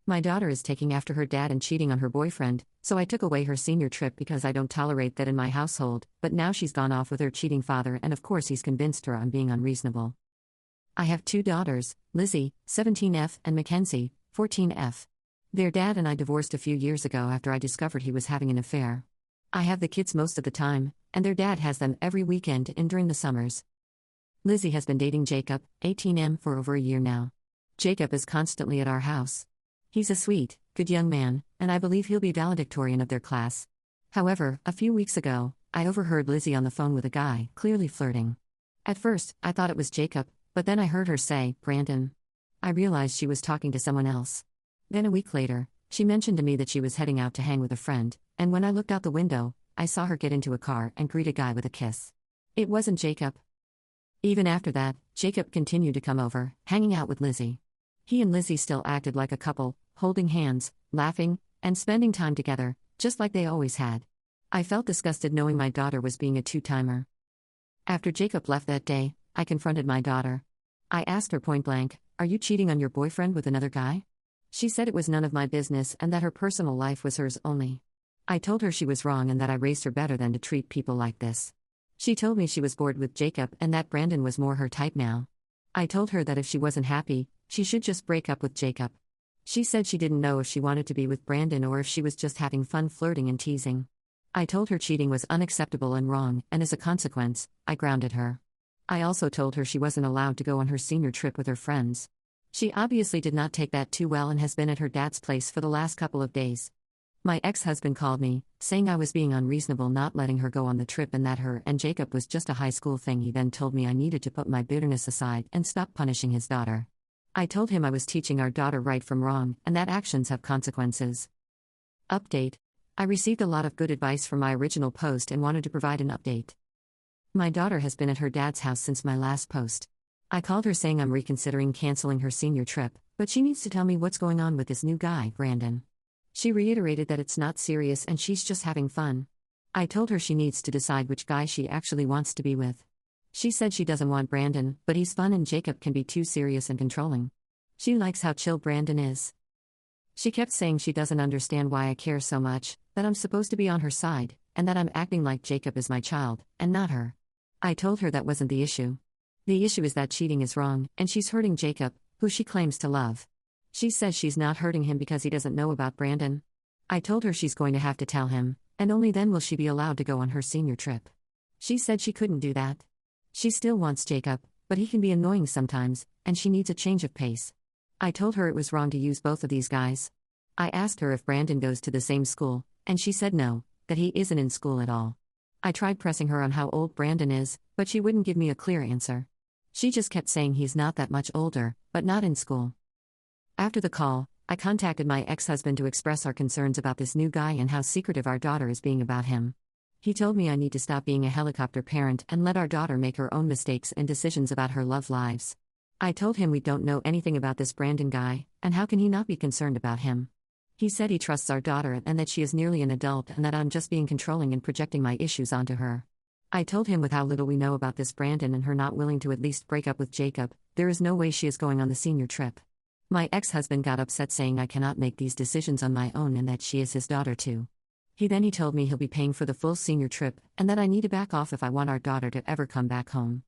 My daughter is taking after her dad and cheating on her boyfriend, so I took away her senior trip because I don't tolerate that in my household, but now she's gone off with her cheating father and of course he's convinced her I'm being unreasonable. I have two daughters, Lizzie, 17F, and Mackenzie, 14F. Their dad and I divorced a few years ago after I discovered he was having an affair. I have the kids most of the time, and their dad has them every weekend and during the summers. Lizzie has been dating Jacob, 18M, for over a year now. Jacob is constantly at our house. He's a sweet, good young man, and I believe he'll be valedictorian of their class. However, a few weeks ago, I overheard Lizzie on the phone with a guy, clearly flirting. At first, I thought it was Jacob, but then I heard her say, Brandon. I realized she was talking to someone else. Then a week later, she mentioned to me that she was heading out to hang with a friend, and when I looked out the window, I saw her get into a car and greet a guy with a kiss. It wasn't Jacob. Even after that, Jacob continued to come over, hanging out with Lizzie. He and Lizzie still acted like a couple, holding hands, laughing, and spending time together, just like they always had. I felt disgusted knowing my daughter was being a two-timer. After Jacob left that day, I confronted my daughter. I asked her point blank, "Are you cheating on your boyfriend with another guy?" She said it was none of my business and that her personal life was hers only. I told her she was wrong and that I raised her better than to treat people like this. She told me she was bored with Jacob and that Brandon was more her type now. I told her that if she wasn't happy, she should just break up with Jacob. She said she didn't know if she wanted to be with Brandon or if she was just having fun flirting and teasing. I told her cheating was unacceptable and wrong, and as a consequence, I grounded her. I also told her she wasn't allowed to go on her senior trip with her friends. She obviously did not take that too well and has been at her dad's place for the last couple of days. My ex-husband called me, saying I was being unreasonable not letting her go on the trip and that her and Jacob was just a high school thing. He then told me I needed to put my bitterness aside and stop punishing his daughter. I told him I was teaching our daughter right from wrong and that actions have consequences. Update. I received a lot of good advice from my original post and wanted to provide an update. My daughter has been at her dad's house since my last post. I called her saying I'm reconsidering canceling her senior trip, but she needs to tell me what's going on with this new guy, Brandon. She reiterated that it's not serious and she's just having fun. I told her she needs to decide which guy she actually wants to be with. She said she doesn't want Brandon, but he's fun and Jacob can be too serious and controlling. She likes how chill Brandon is. She kept saying she doesn't understand why I care so much, that I'm supposed to be on her side, and that I'm acting like Jacob is my child, and not her. I told her that wasn't the issue. The issue is that cheating is wrong, and she's hurting Jacob, who she claims to love. She says she's not hurting him because he doesn't know about Brandon. I told her she's going to have to tell him, and only then will she be allowed to go on her senior trip. She said she couldn't do that. She still wants Jacob, but he can be annoying sometimes, and she needs a change of pace. I told her it was wrong to use both of these guys. I asked her if Brandon goes to the same school, and she said no, that he isn't in school at all. I tried pressing her on how old Brandon is, but she wouldn't give me a clear answer. She just kept saying he's not that much older, but not in school. After the call, I contacted my ex-husband to express our concerns about this new guy and how secretive our daughter is being about him. He told me I need to stop being a helicopter parent and let our daughter make her own mistakes and decisions about her love lives. I told him we don't know anything about this Brandon guy, and how can he not be concerned about him? He said he trusts our daughter and that she is nearly an adult and that I'm just being controlling and projecting my issues onto her. I told him with how little we know about this Brandon and her not willing to at least break up with Jacob, there is no way she is going on the senior trip. My ex-husband got upset saying I cannot make these decisions on my own and that she is his daughter too. He told me he'll be paying for the full senior trip and that I need to back off if I want our daughter to ever come back home.